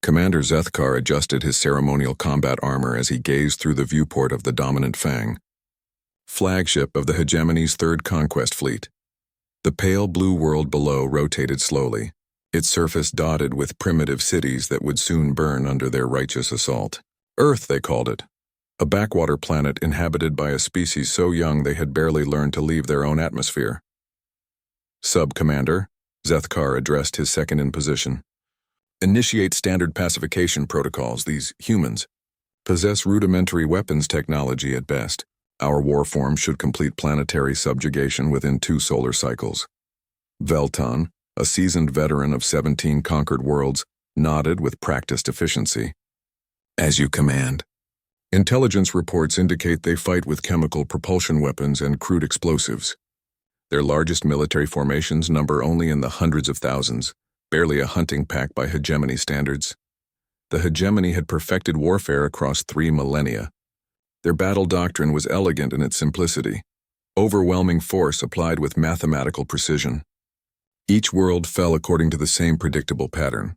Commander Zethkar adjusted his ceremonial combat armor as he gazed through the viewport of the dominant Fang, flagship of the hegemony's third conquest fleet. The pale blue world below rotated slowly, its surface dotted with primitive cities that would soon burn under their righteous assault. Earth, they called it, a backwater planet inhabited by a species so young they had barely learned to leave their own atmosphere. Sub-Commander, Zethkar addressed his second in position. Initiate standard pacification protocols. These humans possess rudimentary weapons technology at best. Our warform should complete planetary subjugation within 2 solar cycles. Velton, a seasoned veteran of 17 conquered worlds, nodded with practiced efficiency. As you command. Intelligence reports indicate they fight with chemical propulsion weapons and crude explosives. Their largest military formations number only in the hundreds of thousands, barely a hunting pack by hegemony standards. The hegemony had perfected warfare across 3 millennia. Their battle doctrine was elegant in its simplicity, overwhelming force applied with mathematical precision. Each world fell according to the same predictable pattern: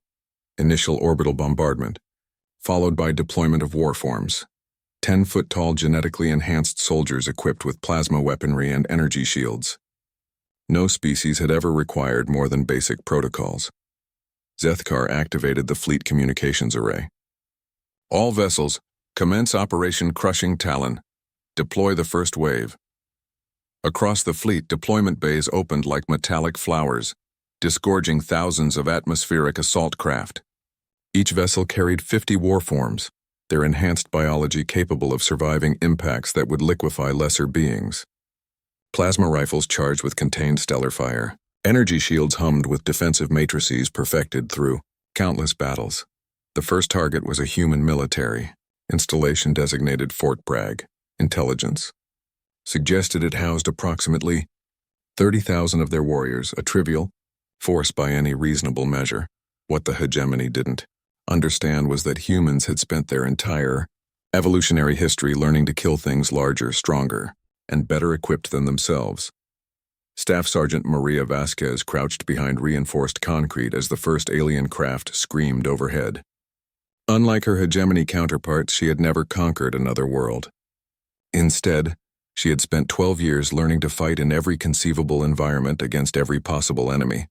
initial orbital bombardment, followed by deployment of warforms, 10-foot-tall genetically enhanced soldiers equipped with plasma weaponry and energy shields. No species had ever required more than basic protocols. Zethkar activated the fleet communications array. All vessels, commence Operation Crushing Talon. Deploy the first wave. Across the fleet, deployment bays opened like metallic flowers, disgorging thousands of atmospheric assault craft. Each vessel carried 50 warforms, their enhanced biology capable of surviving impacts that would liquefy lesser beings. Plasma rifles charged with contained stellar fire. Energy shields hummed with defensive matrices perfected through countless battles. The first target was a human military installation designated Fort Bragg. Intelligence suggested it housed approximately 30,000 of their warriors, a trivial force by any reasonable measure. What the hegemony didn't understand was that humans had spent their entire evolutionary history learning to kill things larger, stronger, and better equipped than themselves. Staff Sergeant Maria Vasquez crouched behind reinforced concrete as the first alien craft screamed overhead. Unlike her hegemony counterparts, she had never conquered another world. Instead, she had spent 12 years learning to fight in every conceivable environment against every possible enemy.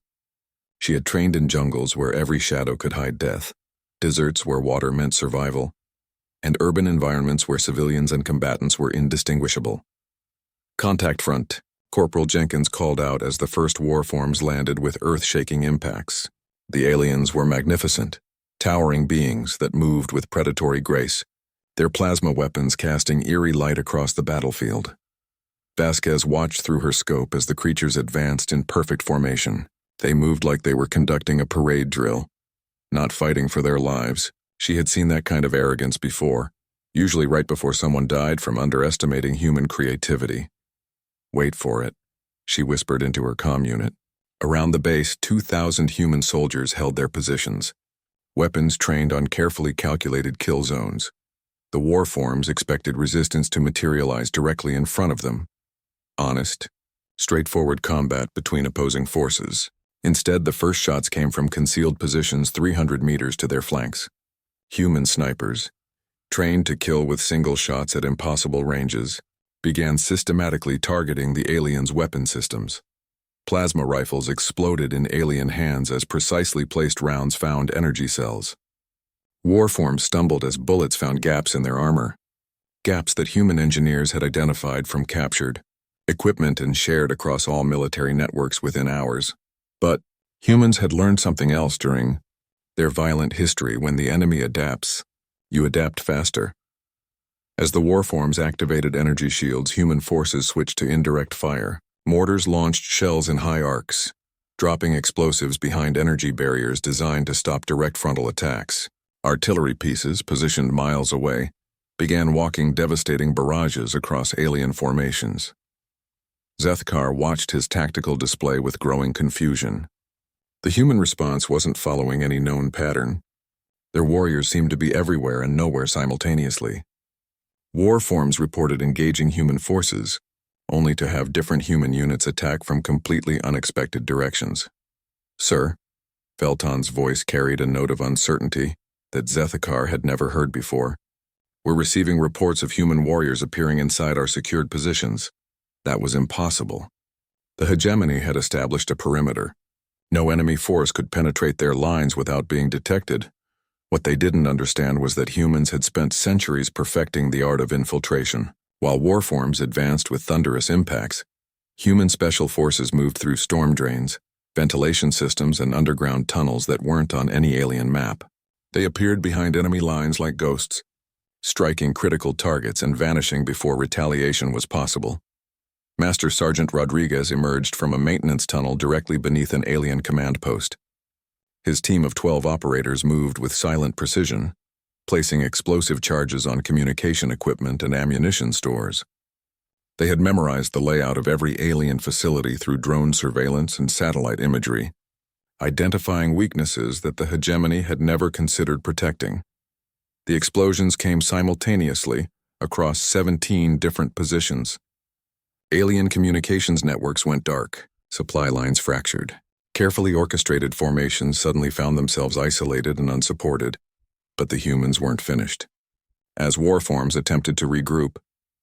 She had trained in jungles where every shadow could hide death, deserts where water meant survival, and urban environments where civilians and combatants were indistinguishable. Contact front, Corporal Jenkins called out as the first warforms landed with earth-shaking impacts. The aliens were magnificent, towering beings that moved with predatory grace, their plasma weapons casting eerie light across the battlefield. Vasquez watched through her scope as the creatures advanced in perfect formation. They moved like they were conducting a parade drill, not fighting for their lives. She had seen that kind of arrogance before, usually right before someone died from underestimating human creativity. Wait for it, she whispered into her comm unit. Around the base, 2,000 human soldiers held their positions, weapons trained on carefully calculated kill zones. The warforms expected resistance to materialize directly in front of them. Honest, straightforward combat between opposing forces. Instead, the first shots came from concealed positions 300 meters to their flanks. Human snipers, trained to kill with single shots at impossible ranges, began systematically targeting the aliens' weapon systems. Plasma rifles exploded in alien hands as precisely placed rounds found energy cells. Warforms stumbled as bullets found gaps in their armor, gaps that human engineers had identified from captured equipment and shared across all military networks within hours. But humans had learned something else during their violent history. When the enemy adapts, you adapt faster. As the warforms activated energy shields, human forces switched to indirect fire. Mortars launched shells in high arcs, dropping explosives behind energy barriers designed to stop direct frontal attacks. Artillery pieces, positioned miles away, began walking devastating barrages across alien formations. Zethkar watched his tactical display with growing confusion. The human response wasn't following any known pattern. Their warriors seemed to be everywhere and nowhere simultaneously. Warforms reported engaging human forces, only to have different human units attack from completely unexpected directions. Sir, Velton's voice carried a note of uncertainty that Zethikar had never heard before. We're receiving reports of human warriors appearing inside our secured positions. That was impossible. The hegemony had established a perimeter. No enemy force could penetrate their lines without being detected. What they didn't understand was that humans had spent centuries perfecting the art of infiltration. While warforms advanced with thunderous impacts, human special forces moved through storm drains, ventilation systems, and underground tunnels that weren't on any alien map. They appeared behind enemy lines like ghosts, striking critical targets and vanishing before retaliation was possible. Master Sergeant Rodriguez emerged from a maintenance tunnel directly beneath an alien command post. His team of 12 operators moved with silent precision, placing explosive charges on communication equipment and ammunition stores. They had memorized the layout of every alien facility through drone surveillance and satellite imagery, identifying weaknesses that the hegemony had never considered protecting. The explosions came simultaneously across 17 different positions. Alien communications networks went dark, supply lines fractured. Carefully orchestrated formations suddenly found themselves isolated and unsupported, but the humans weren't finished. As warforms attempted to regroup,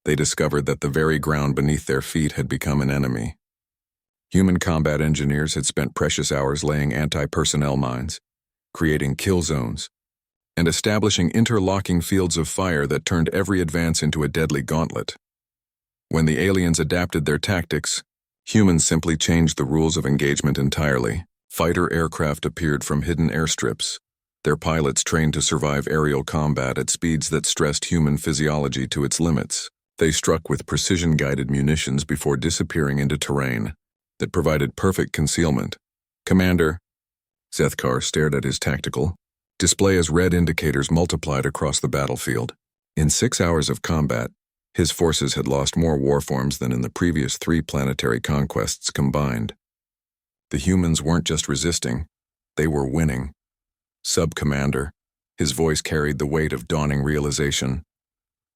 they discovered that the very ground beneath their feet had become an enemy. Human combat engineers had spent precious hours laying anti-personnel mines, creating kill zones, and establishing interlocking fields of fire that turned every advance into a deadly gauntlet. When the aliens adapted their tactics, humans simply changed the rules of engagement entirely. Fighter aircraft appeared from hidden airstrips, their pilots trained to survive aerial combat at speeds that stressed human physiology to its limits. They struck with precision-guided munitions before disappearing into terrain that provided perfect concealment. Commander, Zethikar stared at his tactical display as red indicators multiplied across the battlefield. In 6 hours of combat, his forces had lost more warforms than in the previous 3 planetary conquests combined. The humans weren't just resisting, they were winning. Sub-Commander, his voice carried the weight of dawning realization.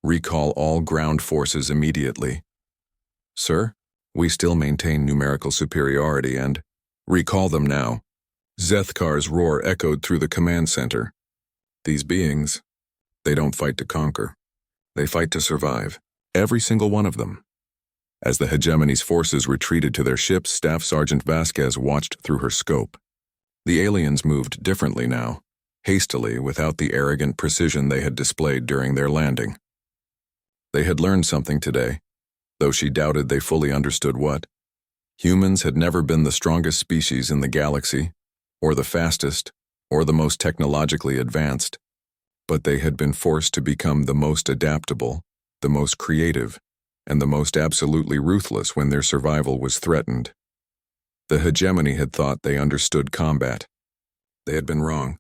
Recall all ground forces immediately. Sir, we still maintain numerical superiority and recall them now. Zethikar's roar echoed through the command center. These beings, they don't fight to conquer. They fight to survive. Every single one of them. As the hegemony's forces retreated to their ships, Staff Sergeant Vasquez watched through her scope. The aliens moved differently now, hastily, without the arrogant precision they had displayed during their landing. They had learned something today, though she doubted they fully understood what. Humans had never been the strongest species in the galaxy, or the fastest, or the most technologically advanced, but they had been forced to become the most adaptable, the most creative, and the most absolutely ruthless when their survival was threatened. The hegemony had thought they understood combat. They had been wrong.